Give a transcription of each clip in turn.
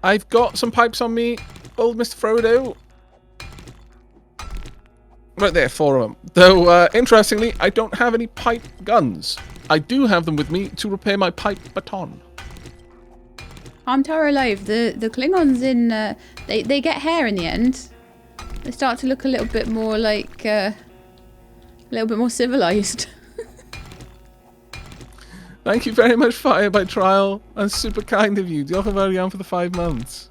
I've got some pipes on me, old Mr. Frodo. Right there, 4 of them. Though, interestingly, I don't have any pipe guns. I do have them with me to repair my pipe baton. I'm Tara alive. The Klingons in they get hair in the end. They start to look a little bit more like a little bit more civilized. Thank you very much, Fire by Trial. That's super kind of you. Diolch yn fawr iawn for the 5 months.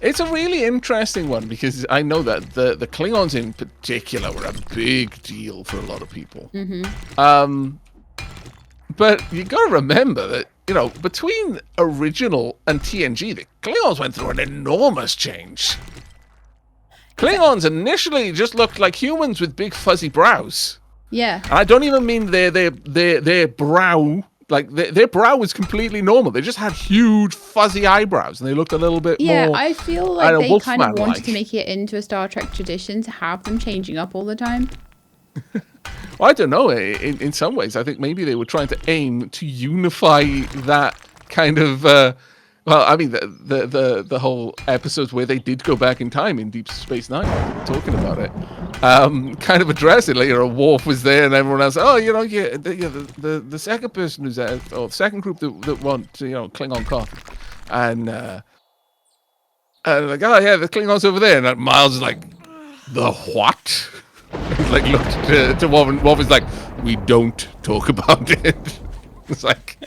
It's a really interesting one because I know that the Klingons in particular were a big deal for a lot of people. Mm-hmm. But you got to remember that, you know, between original and TNG, the Klingons went through an enormous change. Klingons initially just looked like humans with big fuzzy brows. Yeah. And I don't even mean their brow. Like, their brow was completely normal. They just had huge fuzzy eyebrows, and they looked a little bit more... Yeah, I feel like they kind of wanted to make it into a Star Trek tradition to have them changing up all the time. Well, I don't know. In some ways, I think maybe they were trying to aim to unify that kind of... well, I mean, the whole episodes where they did go back in time in Deep Space Nine, talking about it, kind of address it later. Worf was there, and everyone else, oh, you know, the second person who's there, or the second group that want, you know, Klingon coffee, and like, oh yeah, the Klingons over there, and Miles is like, the what? Like looked to Worf, and Worf is like, we don't talk about it. It's like,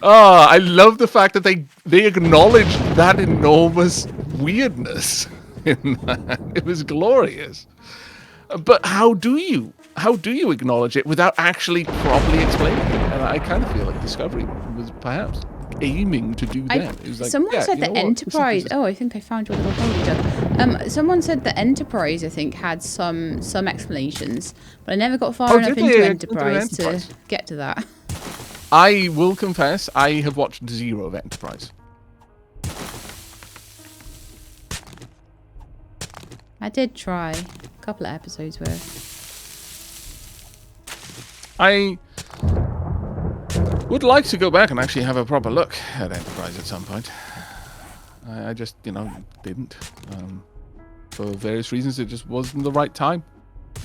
oh, I love the fact that they acknowledged that enormous weirdness in that. It was glorious. But how do you acknowledge it without actually properly explaining it? And I kind of feel like Discovery was perhaps aiming to do that. It was like, someone said the Enterprise. Oh, I think I found your little folder. Someone said the Enterprise, I think, had some explanations, but I never got far enough into Enterprise to get to that. I will confess, I have watched 0 of Enterprise. I did try a couple of episodes worth. I would like to go back and actually have a proper look at Enterprise at some point. I just, you know, didn't. For various reasons, it just wasn't the right time.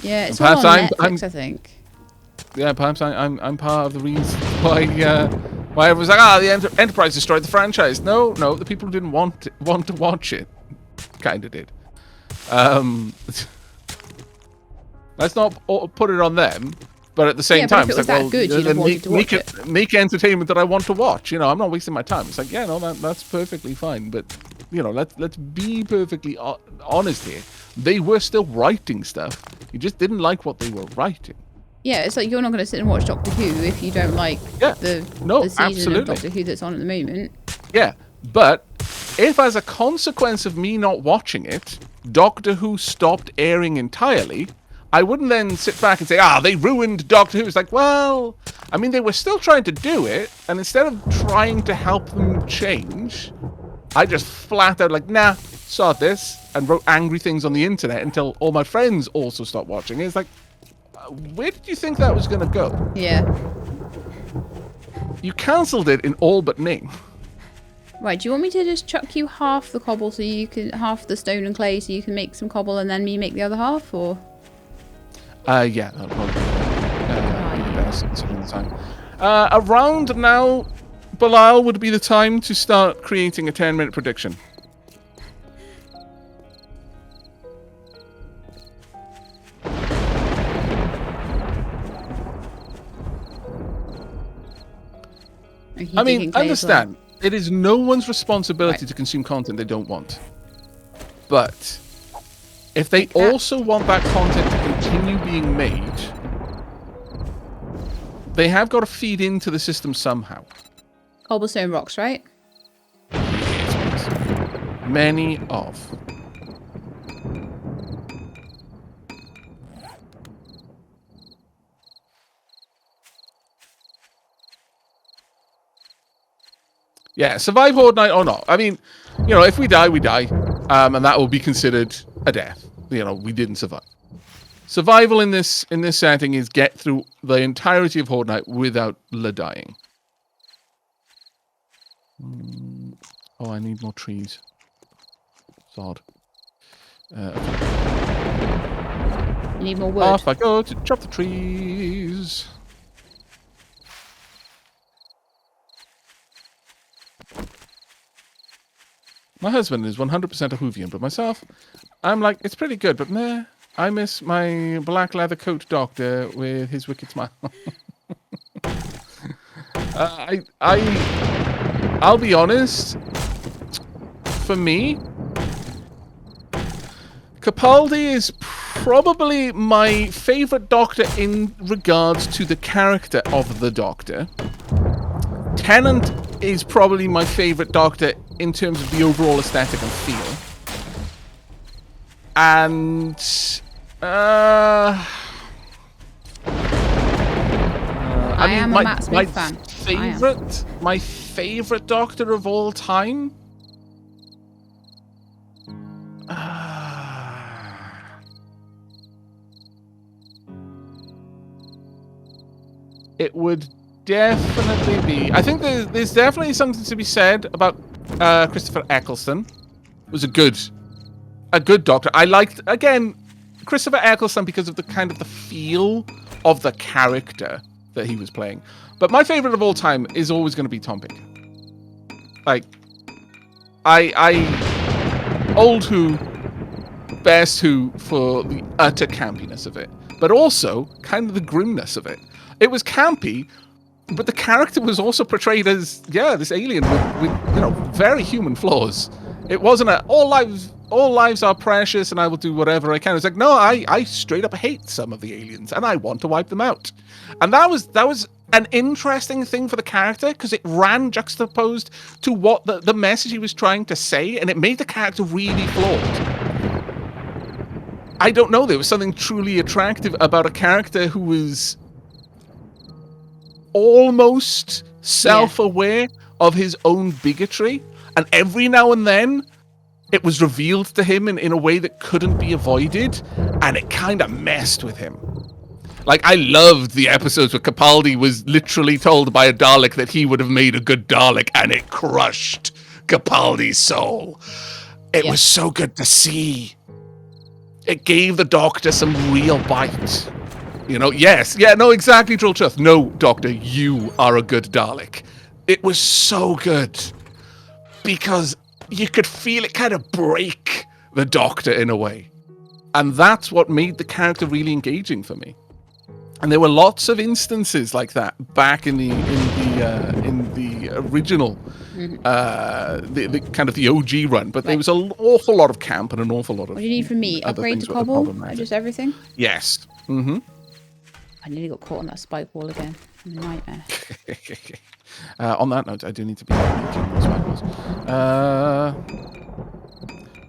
Yeah, it's all on Netflix, I think. Yeah, perhaps I'm part of the reason why everyone's like, the Enterprise destroyed the franchise. No, the people who didn't want to watch it kind of did. Let's not put it on them, but at the same time, it's like, well, good, you'd have wanted to watch it. Make entertainment that I want to watch. You know, I'm not wasting my time. It's like, yeah, no, that's perfectly fine. But you know, let's be perfectly honest here. They were still writing stuff. You just didn't like what they were writing. Yeah, it's like you're not going to sit and watch Doctor Who if you don't like the season of Doctor Who that's on at the moment. Yeah, but if as a consequence of me not watching it, Doctor Who stopped airing entirely, I wouldn't then sit back and say, they ruined Doctor Who. It's like, well, I mean, they were still trying to do it, and instead of trying to help them change, I just flat out like, nah, sod this, and wrote angry things on the internet until all my friends also stopped watching it. It's like, where did you think that was going to go? Yeah. You cancelled it in all but name. Right, do you want me to just chuck you half the cobble so you can, half the stone and clay so you can make some cobble and then me make the other half, or? Yeah, that'll probably be better some of the time. Around now, Bilal, would be the time to start creating a 10-minute prediction. I mean, understand, it is no one's responsibility to consume content they don't want. But if they also want that content to continue being made, they have got to feed into the system somehow. Cobblestone rocks, right? Many of. Yeah, survive Horde Night or not. I mean, you know, if we die, we die. And that will be considered a death. You know, we didn't survive. Survival in this setting is get through the entirety of Horde Night without dying. Oh, I need more trees. Sod. Okay. You need more wood. Off I go to chop the trees. My husband is 100% a Hoovian, but myself, I'm like, it's pretty good, but meh. I miss my black leather coat doctor with his wicked smile. I'll be honest. For me, Capaldi is probably my favorite doctor in regards to the character of the doctor. Tennant is probably my favorite doctor in terms of the overall aesthetic and feel. And I am a Matt Smith fan. My favorite doctor of all time. It would definitely be. I think there's definitely something to be said about Christopher Eccleston. It was a good doctor. I liked, again, Christopher Eccleston because of the kind of the feel of the character that he was playing. But my favorite of all time is always going to be Tom Baker. Like, old Who, best Who for the utter campiness of it, but also kind of the grimness of it. It was campy, but the character was also portrayed as, this alien with very human flaws. It wasn't all lives are precious and I will do whatever I can. It's like, no, I straight up hate some of the aliens and I want to wipe them out. And that was an interesting thing for the character because it ran juxtaposed to what the message he was trying to say, and it made the character really flawed. I don't know, there was something truly attractive about a character who was almost self-aware of his own bigotry, and every now and then it was revealed to him in a way that couldn't be avoided, and it kind of messed with him. Like, I loved the episodes where Capaldi was literally told by a Dalek that he would have made a good Dalek, and it crushed Capaldi's soul. It was so good to see. It gave the Doctor some real bite. Exactly, Drill Chuth. No, Doctor, you are a good Dalek. It was so good. Because you could feel it kind of break the Doctor in a way. And that's what made the character really engaging for me. And there were lots of instances like that back in the original, the kind of the OG run. But there was an awful lot of camp and an awful lot of. What do you need from me? Upgrade to cobble? Just everything? Yes. Mm-hmm. I nearly got caught on that spike wall again. Nightmare. On that note, I do need to be making those spike walls.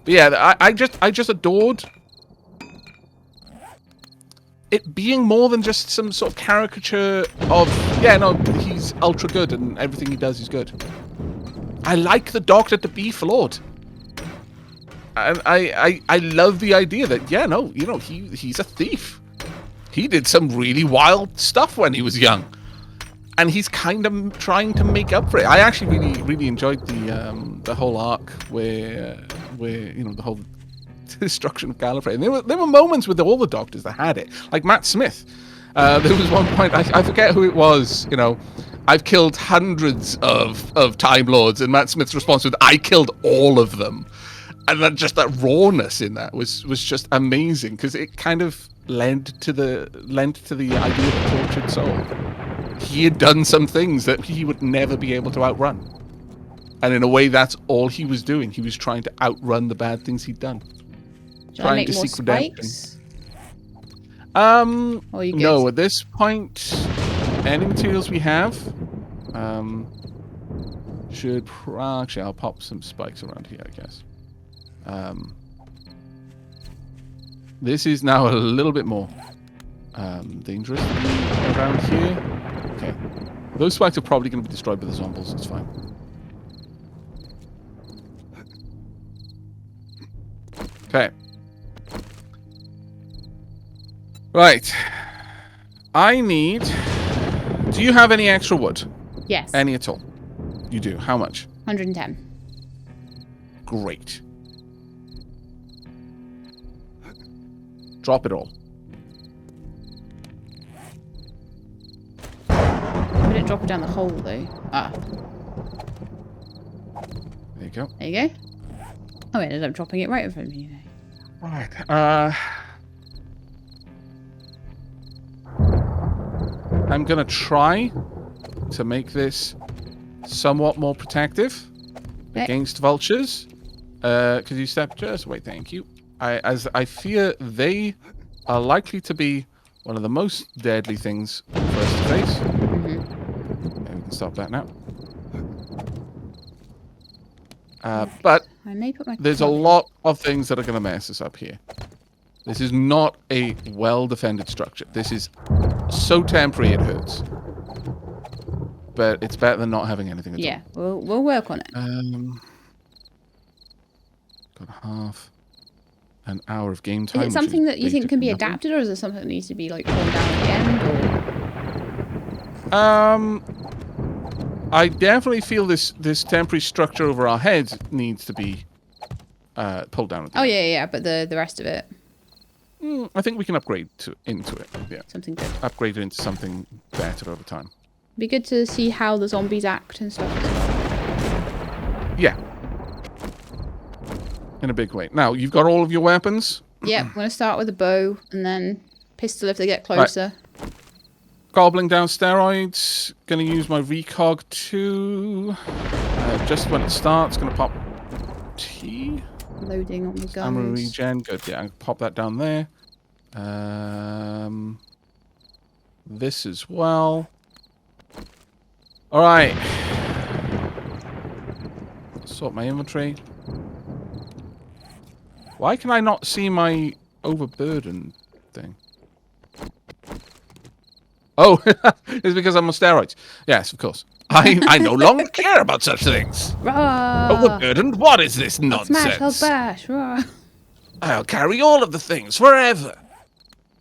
But yeah, I just adored it being more than just some sort of caricature of, he's ultra good and everything he does is good. I like the Doctor to be flawed. And I love the idea that, he's a thief. He did some really wild stuff when he was young. And he's kind of trying to make up for it. I actually really enjoyed the whole arc where the whole destruction of Gallifrey. And there were moments with all the Doctors that had it. Like Matt Smith. There was one point, I forget who it was, I've killed hundreds of Time Lords, and Matt Smith's response was, I killed all of them. And then just that rawness in that was just amazing, because it kind of lent to the idea of a tortured soul. He had done some things that he would never be able to outrun. And in a way, that's all he was doing. He was trying to outrun the bad things he'd done. Should I make more spikes? No, at this point, any materials we have should... Actually, I'll pop some spikes around here, I guess. This is now a little bit more dangerous around here. Okay. Those spikes are probably going to be destroyed by the zombies. It's fine. Okay. Right. I need... Do you have any extra wood? Yes. Any at all? You do. How much? 110. great. Drop it all. We didn't drop it down the hole, though. Ah. There you go. There you go. Oh, I ended up dropping it right in front of you. Right. I'm going to try to make this somewhat more protective against vultures. Could you step just... Wait, thank you. I fear they are likely to be one of the most deadly things for us to face. Okay, we can stop that now. But I may put my there's a club in. lot of things that are going to mess us up here. This is not a well-defended structure. This is so temporary it hurts. But it's better than not having anything at all. Yeah, we'll work on it. Got half an hour of game time. Is it something that you think can be adapted, or is it something that needs to be like pulled down at the end? Or I definitely feel this temporary structure over our heads needs to be pulled down. Oh yeah, but the rest of it. I think we can upgrade into it. Yeah, something good. Upgrade it into something better over time. Be good to see how the zombies act and stuff as well. Yeah. In a big way. Now, you've got all of your weapons? Yeah, I'm going to start with a bow and then pistol if they get closer. Right. Gobbling down steroids. Going to use my recog too. Just when it starts, going to pop T. Loading on the guns. Ammo regen. Good, yeah. I can pop that down there. This as well. Alright. Sort my inventory. Why can I not see my overburden thing? Oh, it's because I'm on steroids. Yes, of course. I no longer care about such things. Rah! Overburdened? What is this nonsense? Smash, Hulk bash. Rah! I'll carry all of the things forever.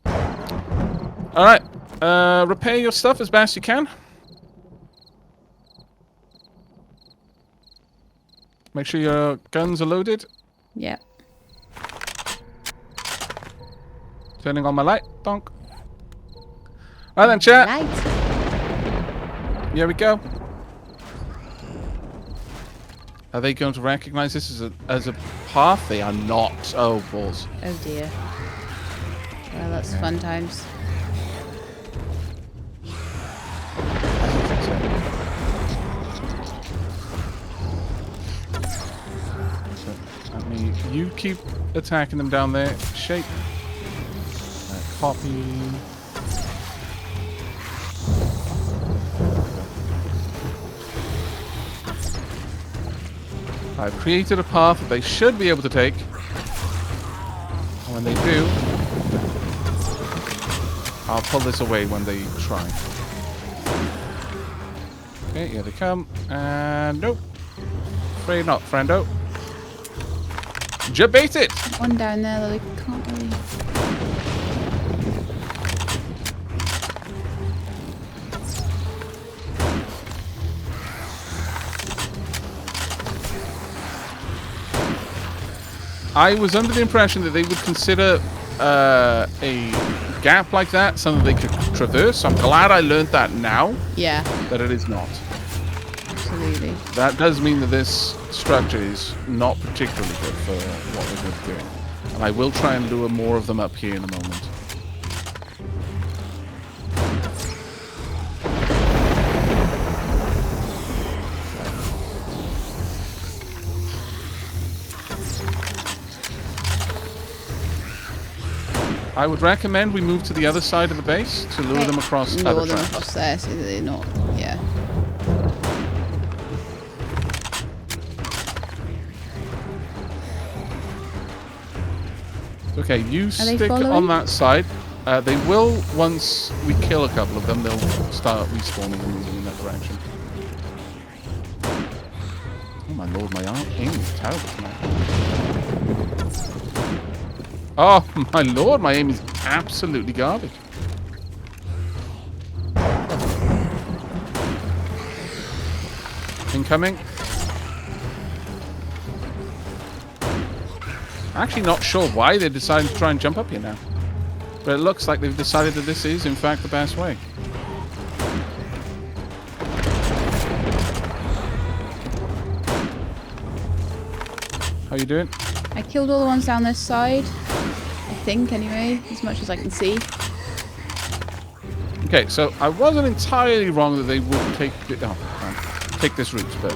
Alright. Repair your stuff as best you can. Make sure your guns are loaded. Yep. Turning on my light. Donk. Right then, chat. Light. Here we go. Are they going to recognize this as a path? They are not. Oh, balls. Oh dear. Well, that's fun times. You keep attacking them down there. Shape. Copy. I've created a path that they should be able to take. And when they do, I'll pull this away when they try. Okay, here they come. And nope. Afraid not, friendo. Jabate it! One down there that I can't really... I was under the impression that they would consider a gap like that something they could traverse. I'm glad I learned that now. Yeah. That it is not. Absolutely. That does mean that this structure is not particularly good for what we're going to do. And I will try and lure more of them up here in a moment. I would recommend we move to the other side of the base to lure them across other traps. Across there so that they're not... Yeah. Okay, you stick on that side. They will, once we kill a couple of them, they'll start respawning and moving in that direction. Oh my lord, my aim is terrible tonight. Oh my lord, my aim is absolutely garbage. Incoming. Actually not sure why they decided to try and jump up here now. But it looks like they've decided that this is, in fact, the best way. How you doing? I killed all the ones down this side. I think, anyway, as much as I can see. Okay, so I wasn't entirely wrong that they would take take this route, but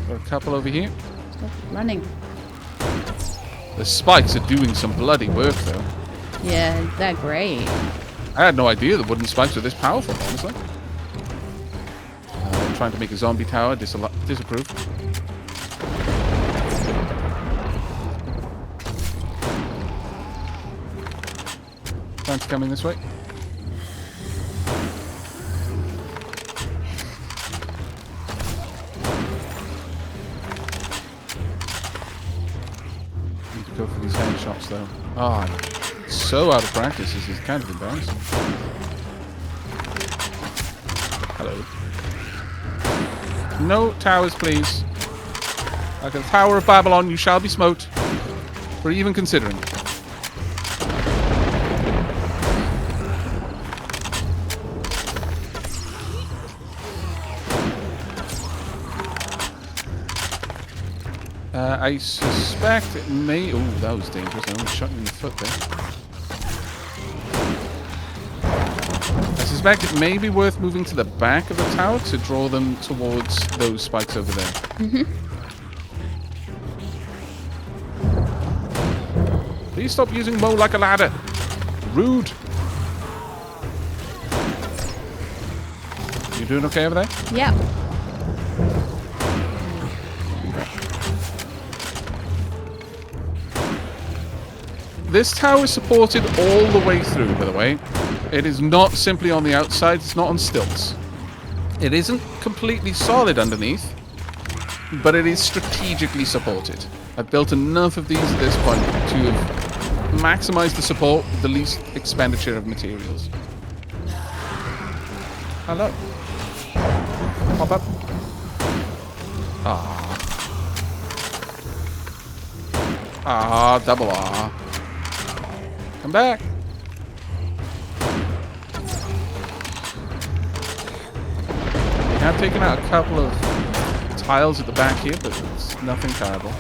got a couple over here. Stop running. The spikes are doing some bloody work, though. Yeah, they're great. I had no idea the wooden spikes were this powerful, honestly. They're trying to make a zombie tower. Disapprove. Plants coming this way. Need to go for these headshots, though. Ah, so out of practice. This is kind of embarrassing. Hello. No towers, please. Like a Tower of Babylon, you shall be smote. For even considering. I suspect it may... Oh, that was dangerous. I almost shot you in the foot there. I suspect it may be worth moving to the back of the tower to draw them towards those spikes over there. Mm-hmm. Please stop using Mo like a ladder. Rude. You doing okay over there? Yeah. This tower is supported all the way through, by the way. It is not simply on the outside, it's not on stilts. It isn't completely solid underneath, but it is strategically supported. I've built enough of these at this point to have maximized the support with the least expenditure of materials. Hello. Pop up. Ah. Ah, double R. Come back. We have taken out a couple of tiles at the back here, but it's nothing terrible.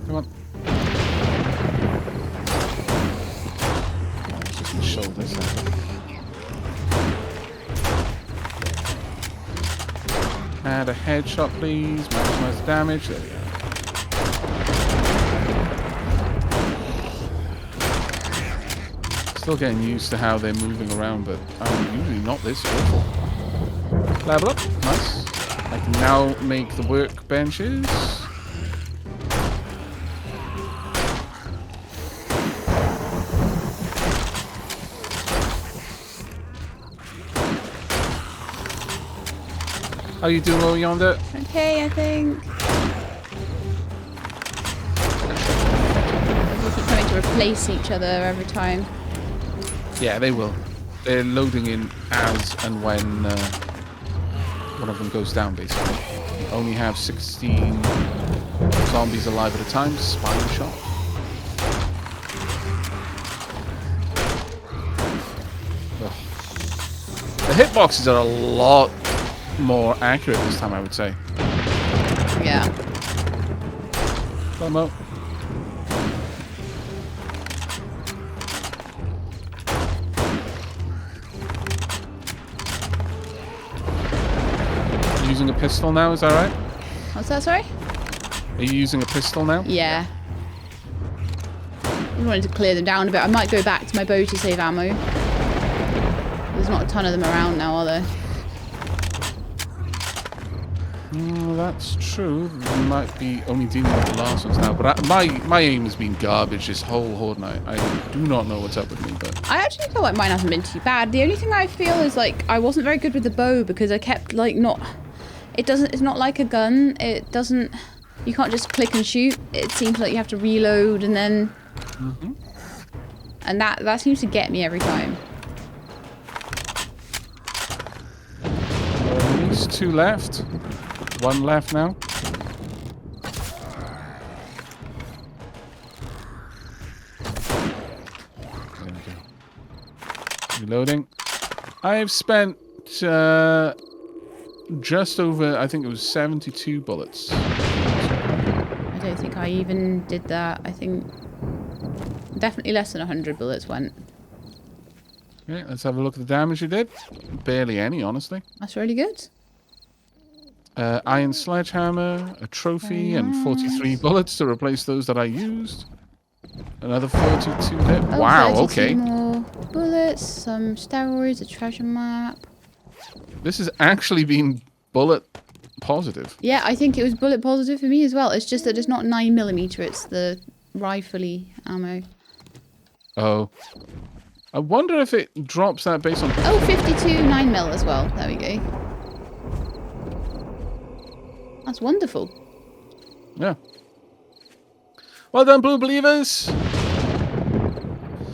Come on. Just the shoulders. Add a headshot, please. Maximize the damage. There we go. Still getting used to how they're moving around, but I'm usually not this awful. Level up. Nice. I can now make the workbenches. How you doing over yonder? Okay, I think. They keep coming to replace each other every time. Yeah, they will. They're loading in as and when one of them goes down, basically. You only have 16 zombies alive at a time. Spine shot. Ugh. The hitboxes are a lot more accurate this time, I would say. Yeah. Come on. Using a pistol now, is that right? What's that, sorry? Are you using a pistol now? Yeah. I wanted to clear them down a bit. I might go back to my bow to save ammo. There's not a ton of them around now, are there? That's true. We might be only dealing with the last ones now, but my aim has been garbage this whole horde night. I do not know what's up with me, but I actually feel like mine hasn't been too bad. The only thing I feel is like I wasn't very good with the bow because I kept like not. It's not like a gun. It doesn't. You can't just click and shoot. It seems like you have to reload and then. and that seems to get me every time. At least 2 left. 1 left now. There we go. Reloading. I've spent just over, I think it was 72 bullets. I don't think I even did that. I think definitely less than 100 bullets went. Okay, let's have a look at the damage you did. Barely any, honestly. That's really good. Iron sledgehammer, a trophy, and 43 bullets to replace those that I used. Another 42 hit. Oh, Wow, 32 okay. more bullets, some steroids, a treasure map. This has actually been bullet positive. Yeah, I think it was bullet positive for me as well. It's just that it's not 9mm, it's the rifle-y ammo. Oh. I wonder if it drops that based on... Oh, 52 9mm as well. There we go. That's wonderful. Yeah. Well done, Blue Believers.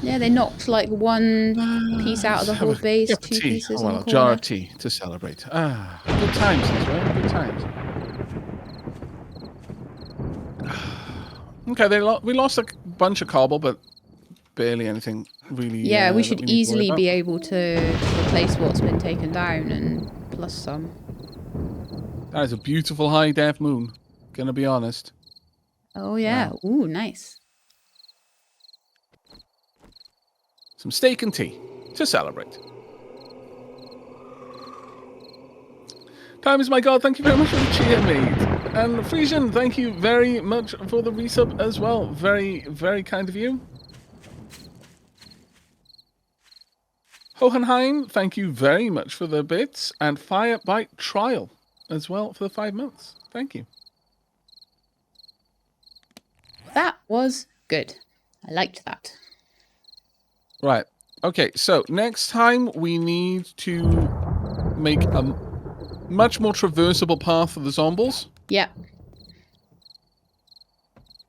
Yeah, they knocked like one piece out of the whole base, Cup of 2 tea. pieces Oh, on well, the a jar corner. of tea to celebrate. Ah, good times as well. Good times. Okay, we lost a bunch of cobble, but barely anything really. Yeah, we that should need to worry easily about. be able to replace what's been taken down and plus some. That is a beautiful high def moon. Gonna be honest. Oh yeah, Wow. ooh, nice. Some steak and tea to celebrate. Time is my god. Thank you very much for the cheer, mate. And Frisian, thank you very much for the resub as well. Very, very kind of you. Hohenheim, thank you very much for the bits. And Firebite Trial as well for the 5 months. Thank you. That was good. I liked that. Right. Okay, so next time we need to make a much more traversable path for the zombies. Yep.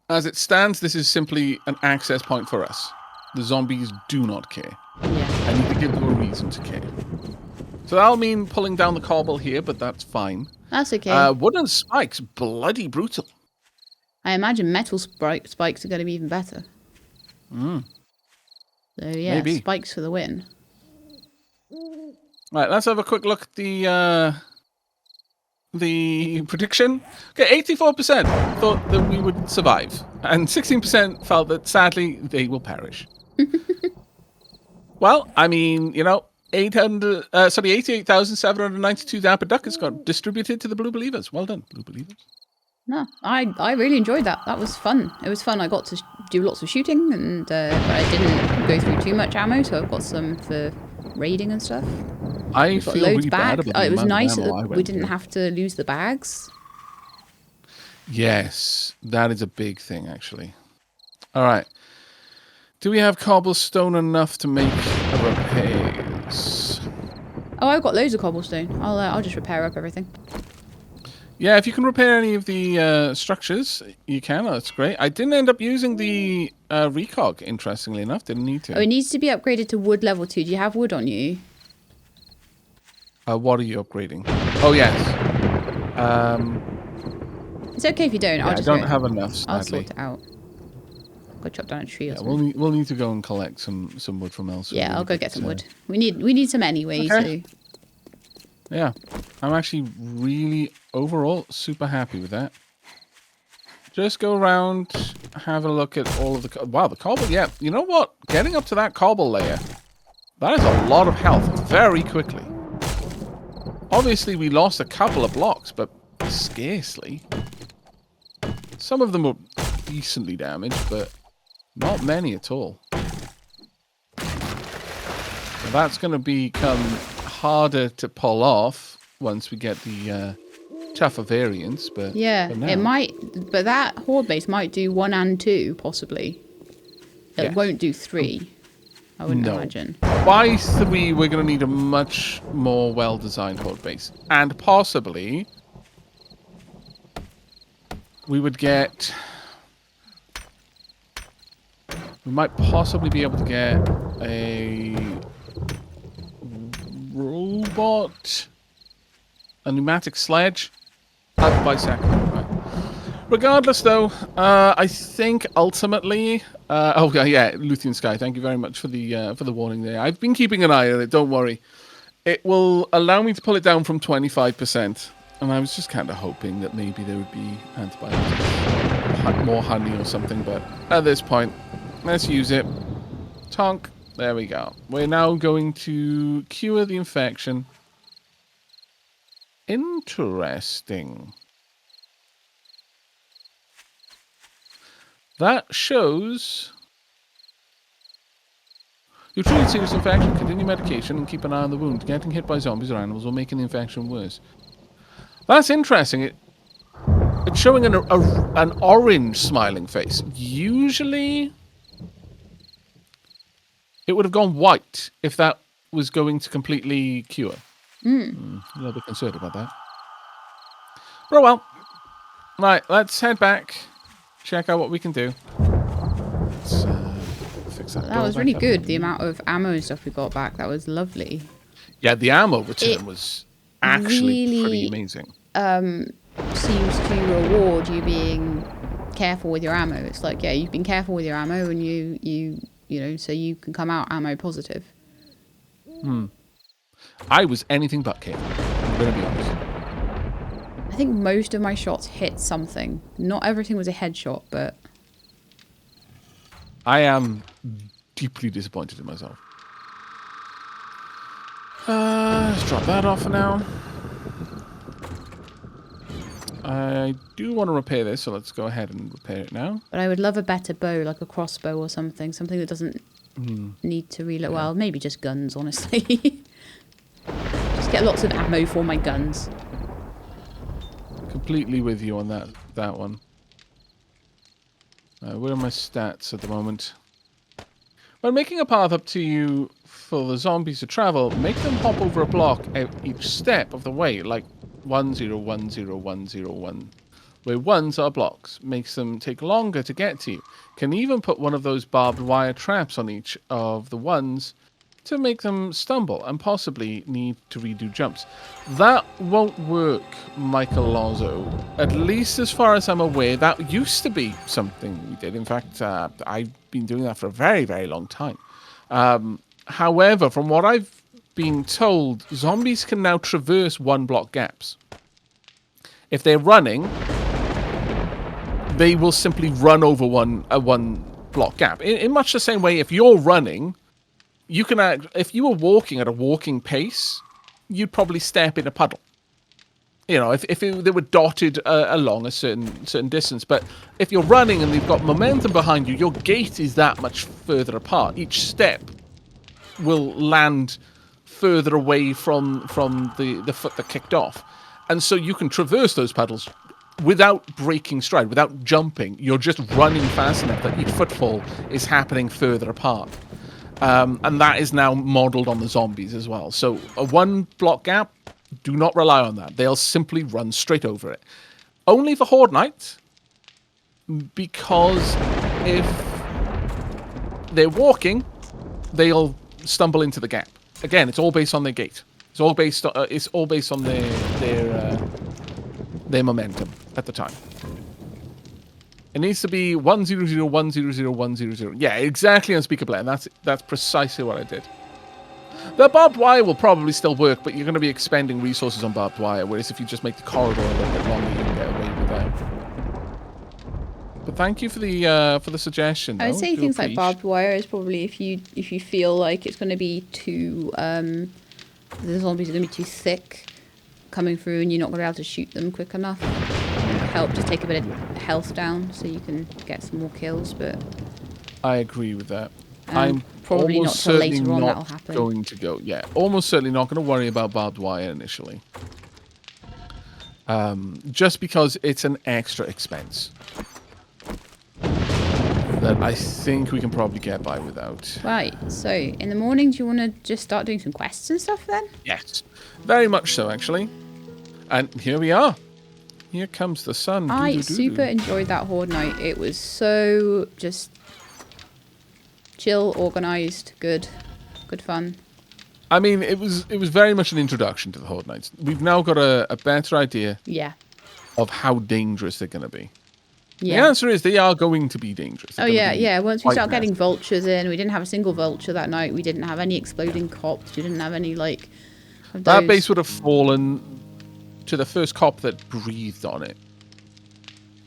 As it stands, this is simply an access point for us. The zombies do not care. Yeah. I need to give them a reason to care. So that'll mean pulling down the cobble here, but that's fine. That's okay. Wooden spikes, bloody brutal. I imagine metal spikes are going to be even better. Mm. So yeah, Maybe. spikes for the win. Right, let's have a quick look at the prediction. Okay, 84% thought that we would survive, and 16% felt that sadly they will perish. Well, I mean, you know, 88,792 Dapper Ducats got distributed to the Blue Believers. Well done, Blue Believers. No, I really enjoyed that. That was fun. It was fun. I got to do lots of shooting, and but I didn't go through too much ammo, so I've got some for raiding and stuff. I We've got feel loads really bad back. about the It was amount of nice ammo I that we went didn't through. have to lose the bags. Yes, that is a big thing, actually. All right. Do we have cobblestone enough to make repairs? Oh, I've got loads of cobblestone. I'll just repair up everything. Yeah, if you can repair any of the structures, you can. That's great. I didn't end up using the recog, interestingly enough. Didn't need to. Oh, it needs to be upgraded to wood level 2. Do you have wood on you? What are you upgrading? Oh, yes. It's okay if you don't. Yeah, I'll just I don't have enough, I'll sadly. sort it out. Go chop down a tree or Yeah, something. we'll need to go and collect some wood from elsewhere. Yeah, I'll go but, get some wood. We need some anyway, Okay. so Yeah, I'm actually really, overall, super happy with that. Just go around, have a look at all of the... Wow, the cobble, yeah. You know what? Getting up to that cobble layer, that is a lot of health very quickly. Obviously, we lost a couple of blocks, but scarcely. Some of them were decently damaged, but not many at all. So that's going to become harder to pull off once we get the tougher variants, but yeah, for now, it might. But that horde base might do 1 and 2 possibly. It Yes. won't do 3. I wouldn't No. imagine. By 3, we're going to need a much more well-designed horde base, and possibly we would get We might possibly be able to get a robot, a pneumatic sledge, a bicycle. Right. Regardless, though, I think ultimately, yeah, Luthien Sky. Thank you very much for the warning there. I've been keeping an eye on it. Don't worry. It will allow me to pull it down from 25%, and I was just kind of hoping that maybe there would be antibiotics, more honey or something. But at this point, let's use it. Tonk. There we go. We're now going to cure the infection. Interesting. That shows you treat serious infection, continue medication, and keep an eye on the wound. Getting hit by zombies or animals will make the infection worse. That's interesting. It's showing an orange smiling face. Usually, it would have gone white if that was going to completely cure. A little bit concerned about that. But oh well. Right, let's head back. Check out what we can do. Let's fix that. That was really good. The amount of ammo and stuff we got back. That was lovely. Yeah, the ammo return was actually really, pretty amazing. Seems to reward you being careful with your ammo. It's like, yeah, you've been careful with your ammo, and you know, so you can come out ammo positive. I was anything but careful. I'm gonna be honest. I think most of my shots hit something. Not everything was a headshot, but I am deeply disappointed in myself. Let's drop that off for now. I do want to repair this, so let's go ahead and repair it now. But I would love a better bow, like a crossbow or something. Something that doesn't need to reload. Yeah. Well, maybe just guns, honestly. Just get lots of ammo for my guns. Completely with you on that one. Where are my stats at the moment? When making a path up to you for the zombies to travel, make them hop over a block at each step of the way, like 101011, where ones are blocks. Makes them take longer to get to you. Can even put one of those barbed wire traps on each of the ones to make them stumble and possibly need to redo jumps. That won't work, Michael Lazo. At least as far as I'm aware, that used to be something we did. In fact, I've been doing that for a very, very long time. However, from what I've been told, zombies can now traverse one block gaps. If they're running, they will simply run over one block gap. In much the same way, if you're running, you can if you were walking at a walking pace, you'd probably step in a puddle. You know, if they were dotted along a certain distance. But if you're running and you've got momentum behind you, your gait is that much further apart. Each step will land further away from the foot that kicked off. And so you can traverse those puddles without breaking stride, without jumping. You're just running fast enough that each footfall is happening further apart. And that is now modeled on the zombies as well. So a one block gap, do not rely on that. They'll simply run straight over it. Only for Horde Night, because if they're walking, they'll stumble into the gap. Again, it's all based on their gait. It's all based on their momentum at the time. It needs to be 100100100. Yeah, exactly unspeakable, and that's precisely what I did. The barbed wire will probably still work, but you're going to be expending resources on barbed wire, whereas if you just make the corridor a little bit longer, you can get away with that. But thank you for the suggestion. I would say things like barbed wire is probably if you feel like it's going to be too the zombies are going to be too thick coming through, and you're not going to be able to shoot them quick enough. Help to take a bit of health down so you can get some more kills, but I agree with that. I'm probably not till later on that'll happen. Going to go, yeah, almost certainly not going to worry about barbed wire initially, just because it's an extra expense that I think we can probably get by without. Right, so in the morning, do you want to just start doing some quests and stuff then? Yes, very much so actually. And here we are. Here comes the sun. I super enjoyed that Horde Night. It was so just Chill, organised, good fun. I mean, it was very much an introduction to the Horde Knights. We've now got a better idea Yeah. of how dangerous they're going to be. Yeah. The answer is they are going to be dangerous. Oh yeah, yeah. Once we start getting massive. vultures in, we didn't have a single vulture that night. We didn't have any exploding cops. We didn't have any like. Of That those. base would have fallen to the first cop that breathed on it.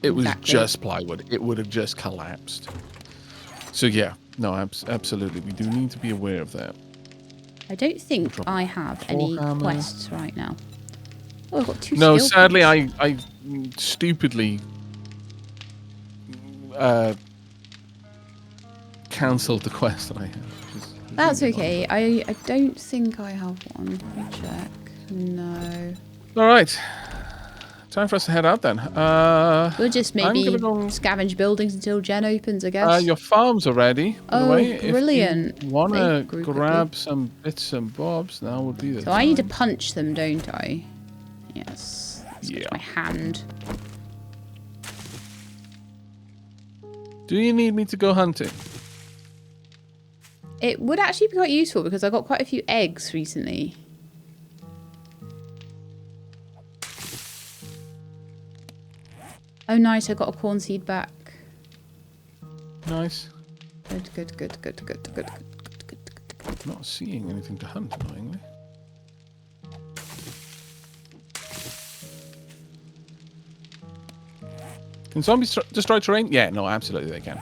It was just plywood. It would have just collapsed. So yeah, no, absolutely. We do need to be aware of that. I don't think I have any quests right now. Oh, I've got 2 No, skill sadly, points. I stupidly cancelled the quest that I had. That's okay. I don't think I have one. Let me check. No. All right. Time for us to head out then. We'll just maybe scavenge buildings until Jen opens, I guess. Your farms are ready. By the way. Brilliant. If you want to grab some bits and bobs, now would be the time. I need to punch them, don't I? Yes. Let's go to my hand. Do you need me to go hunting? It would actually be quite useful because I got quite a few eggs recently. Oh, nice. I got a corn seed back. Nice. Good. I'm not seeing anything to hunt, annoyingly. Can zombies destroy terrain? Yeah, no, absolutely they can.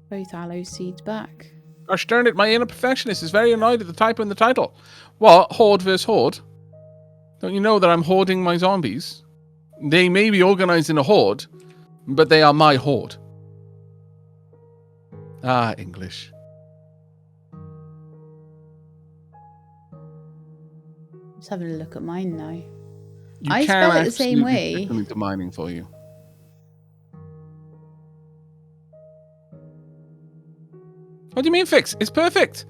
Both aloe seeds back. Gosh darn it, my inner perfectionist is very annoyed at the typo in the title. What? Horde versus Horde? Don't you know that I'm hoarding my zombies? They may be organized in a horde, but they are my horde. Ah, English. Just having a look at mine now. You I spell it the same way. Into mining for you. What do you mean fix? It's perfect.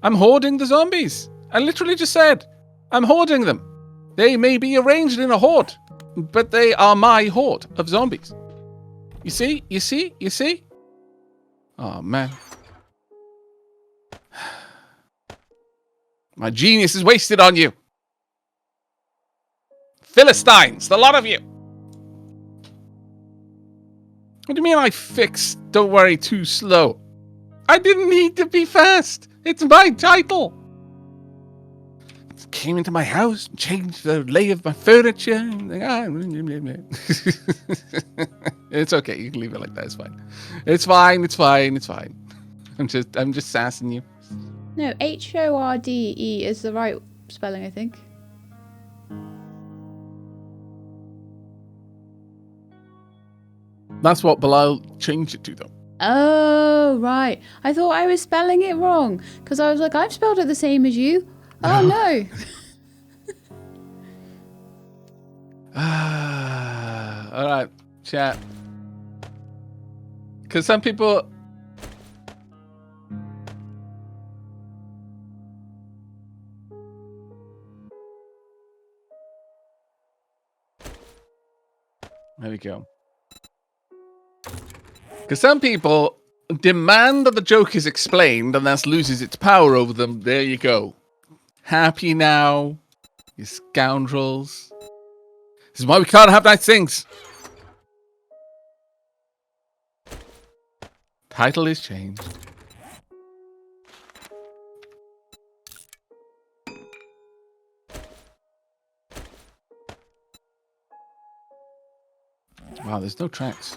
I'm hoarding the zombies. I literally just said, I'm hoarding them. They may be arranged in a horde, but they are my horde of zombies. You see? You see? You see? Oh, man. My genius is wasted on you. Philistines, the lot of you. What do you mean I fixed? Don't worry, too slow. I didn't need to be fast. It's my title. Came into my house, changed the lay of my furniture. It's okay. You can leave it like that. It's fine. It's fine. It's fine. It's fine. I'm just sassing you. No, HORDE is the right spelling, I think. That's what Bilal changed it to, though. Oh, right. I thought I was spelling it wrong because I was like, I've spelled it the same as you. Oh, no. All right, chat. Because some people... There we go. Because some people demand that the joke is explained and thus loses its power over them. There you go. Happy now, you scoundrels. This is why we can't have nice things. Title is changed. Wow, there's no tracks.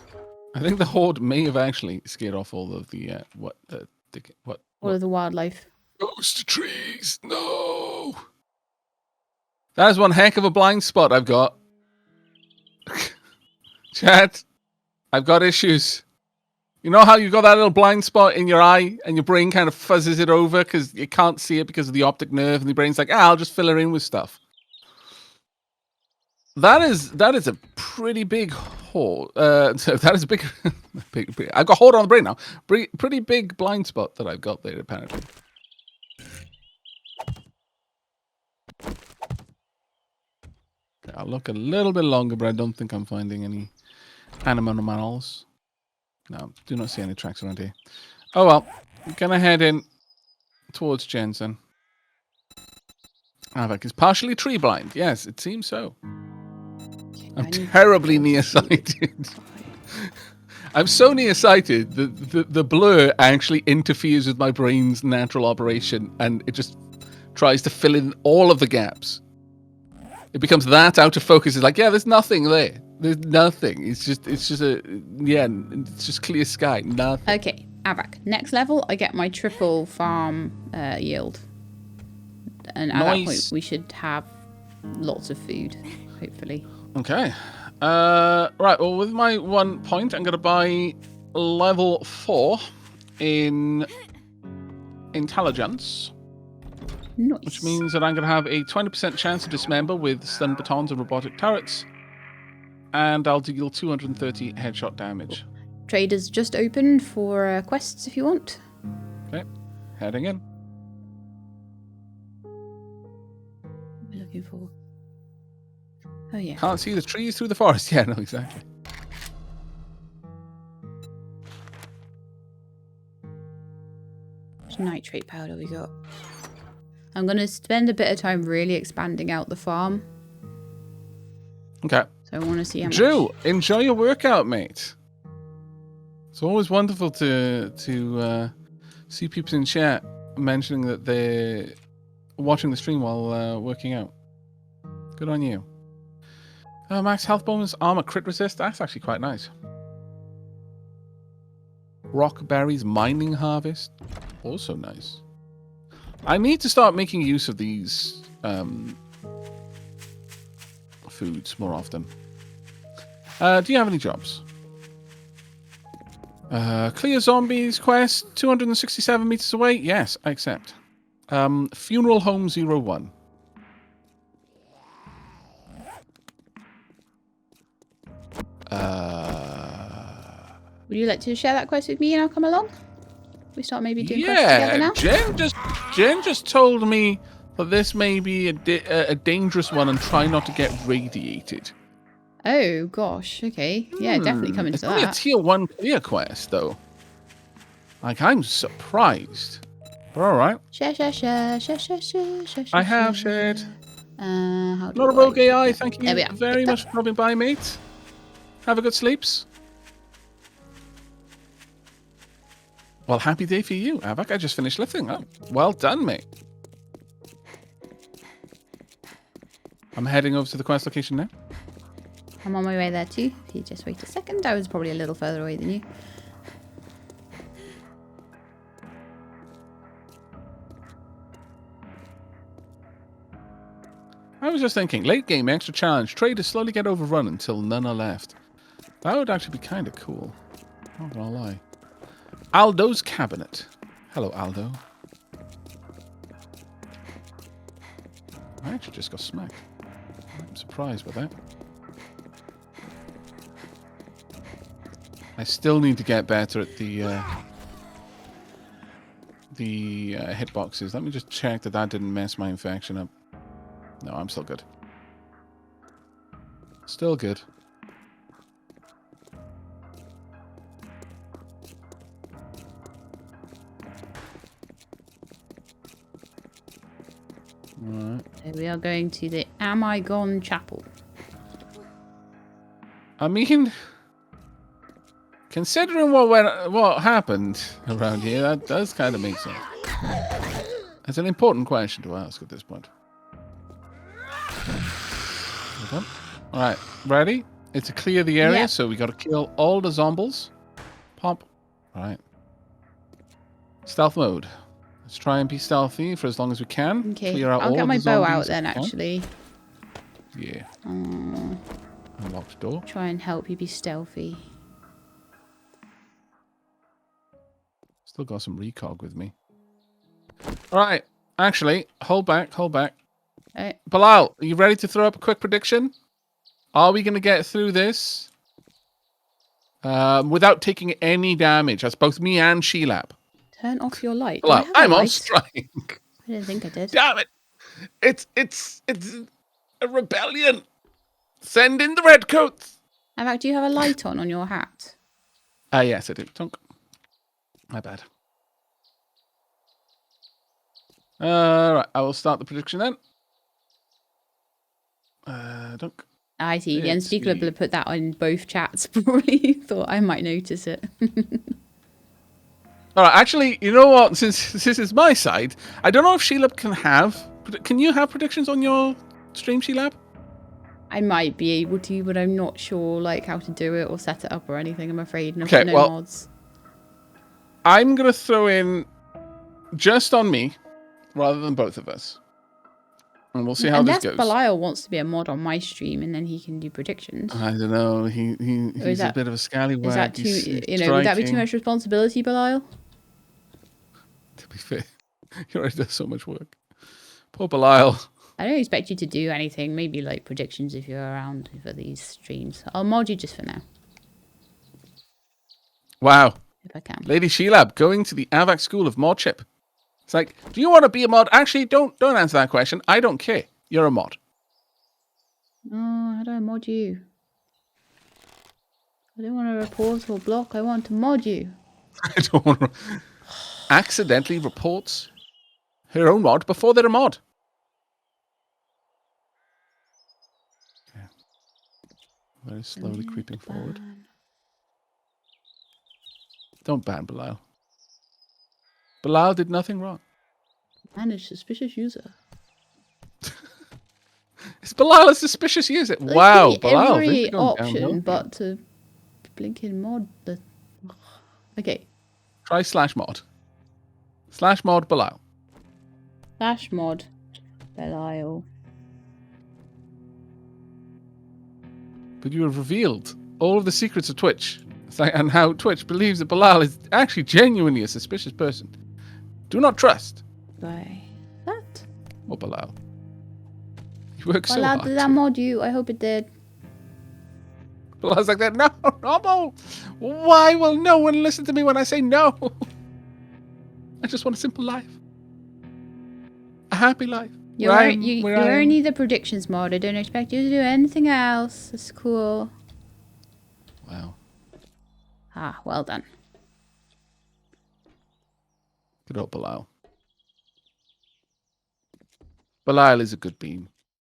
I think the horde may have actually scared off all of the All of the wildlife. Ghost trees. No. That is one heck of a blind spot I've got. Chat, I've got issues. You know how you got that little blind spot in your eye and your brain kind of fuzzes it over because you can't see it because of the optic nerve and your brain's like, I'll just fill her in with stuff. That is a pretty big hole. So that is a big, big. I've got horde on the brain now. Pretty big blind spot that I've got there, apparently. Okay, I'll look a little bit longer, but I don't think I'm finding any animals. No, do not see any tracks around here. Oh well, I'm gonna head in towards Jensen. Avak is partially tree blind. Yes, it seems so. I'm terribly nearsighted. I'm so nearsighted that the blur actually interferes with my brain's natural operation, and it just tries to fill in all of the gaps. It becomes that out of focus. It's like, yeah, there's nothing there. There's nothing. It's just it's just clear sky. Nothing. Okay, Avak. Next level, I get my triple farm yield. And at that point, we should have lots of food, hopefully. Okay. Right, well, with my 1 point, I'm going to buy level 4 in intelligence. Nice. Which means that I'm going to have a 20% chance to dismember with stun batons and robotic turrets. And I'll deal 230 headshot damage. Traders just opened for quests if you want. Okay, heading in. What are we looking for? Oh, yeah. Can't see the trees through the forest. Yeah, no, exactly. Which nitrate powder we got? I'm going to spend a bit of time really expanding out the farm. Okay. So I want to see how much... Drew, enjoy your workout, mate. It's always wonderful to see people in chat mentioning that they're watching the stream while working out. Good on you. Max health bonus, armor crit resist. That's actually quite nice. Rock berries, mining harvest. Also nice. I need to start making use of these foods more often. Do you have any jobs? Clear zombies quest, 267 meters away. Yes, I accept. Funeral home 01. Would you like to share that quest with me and I'll come along? We start maybe doing quests together now? Jen just told me that this may be a dangerous one and try not to get radiated. Oh, gosh. Okay. Yeah, definitely come into it's only that. a tier 1 clear quest, though. Like, I'm surprised. But alright. Share. I have shared. How do Not a rogue AI, thank you very much for dropping by, mate. Have a good sleeps. Well, happy day for you, Avak. I just finished lifting. Oh, well done, mate. I'm heading over to the quest location now. I'm on my way there too. If you just wait a second, I was probably a little further away than you. I was just thinking, late game extra challenge. Traders slowly get overrun until none are left. That would actually be kind of cool. Not gonna lie. Aldo's cabinet. Hello, Aldo. I actually just got smacked. I'm surprised by that. I still need to get better at the hitboxes. Let me just check that didn't mess my infection up. No, I'm still good. Still good. Right. So we are going to the Am I Gone Chapel. I mean, considering what happened around here, that does kind of make sense. It's an important question to ask at this point. Okay. All right, ready? It's to clear the area, so we got to kill all the zombies. Pop. All right. Stealth mode. Let's try and be stealthy for as long as we can. Okay, Clear out I'll all get of my the bow zombies out then, actually. Yeah. Unlocked door. Try and help you be stealthy. Still got some recog with me. All right. Actually, hold back. Right. Bilal, are you ready to throw up a quick prediction? Are we going to get through this without taking any damage? That's both me and Sheelap. Turn off your light. Bilal, I'm on strike. I didn't think I did. Damn it! It's a rebellion. Send in the redcoats. In fact, do you have a light on your hat? Yes, I do. Tunk. My bad. Right, I will start the prediction then. Dunk. I see. The Let's Unspeakable see. put that on both chats. Probably thought I might notice it. All right, actually, you know what? Since this is my side, I don't know if Sheila can have. Can you have predictions on your stream, Sheila? I might be able to, but I'm not sure like how to do it or set it up or anything. I'm afraid, and I've Okay, got no well, mods. I'm gonna throw in just on me, rather than both of us, and we'll see how Unless this goes. Belial wants to be a mod on my stream, and then he can do predictions. I don't know. He's a bit of a scallywag. Is that too? He's Would that be too striking. much responsibility, Belial? To be fair, he already does so much work. Poor Belial. I don't expect you to do anything. Maybe like predictions if you're around for these streams. I'll mod you just for now, Wow. if I can. Lady Sheilab going to the AVAC School of Modship. It's like, do you want to be a mod? Actually, don't answer that question. I don't care. You're a mod. Oh, how do I mod you? I don't want to report or block. I want to mod you. I don't want to. Accidentally reports her own mod before they're a mod. Yeah. Very slowly creeping forward. Don't ban Belial. Belial did nothing wrong. Manage suspicious user. Is Belial a suspicious user? Like, Wow, give me Belial. every option, but to blinking mod the. Okay. Try /mod. /mod Belial. /mod Belial. But you have revealed all of the secrets of Twitch. It's like, and how Twitch believes that Belial is actually genuinely a suspicious person. Do not trust. By that. Or Belial. You work so Belial, hard. did that mod you? I hope it did. Belial's like that. No. Why will no one listen to me when I say no? I just want a simple life. A happy life. You're only the predictions mod. I don't expect you to do anything else. It's cool. Wow. Ah, well done. Good old Belial. Belial is a good bean.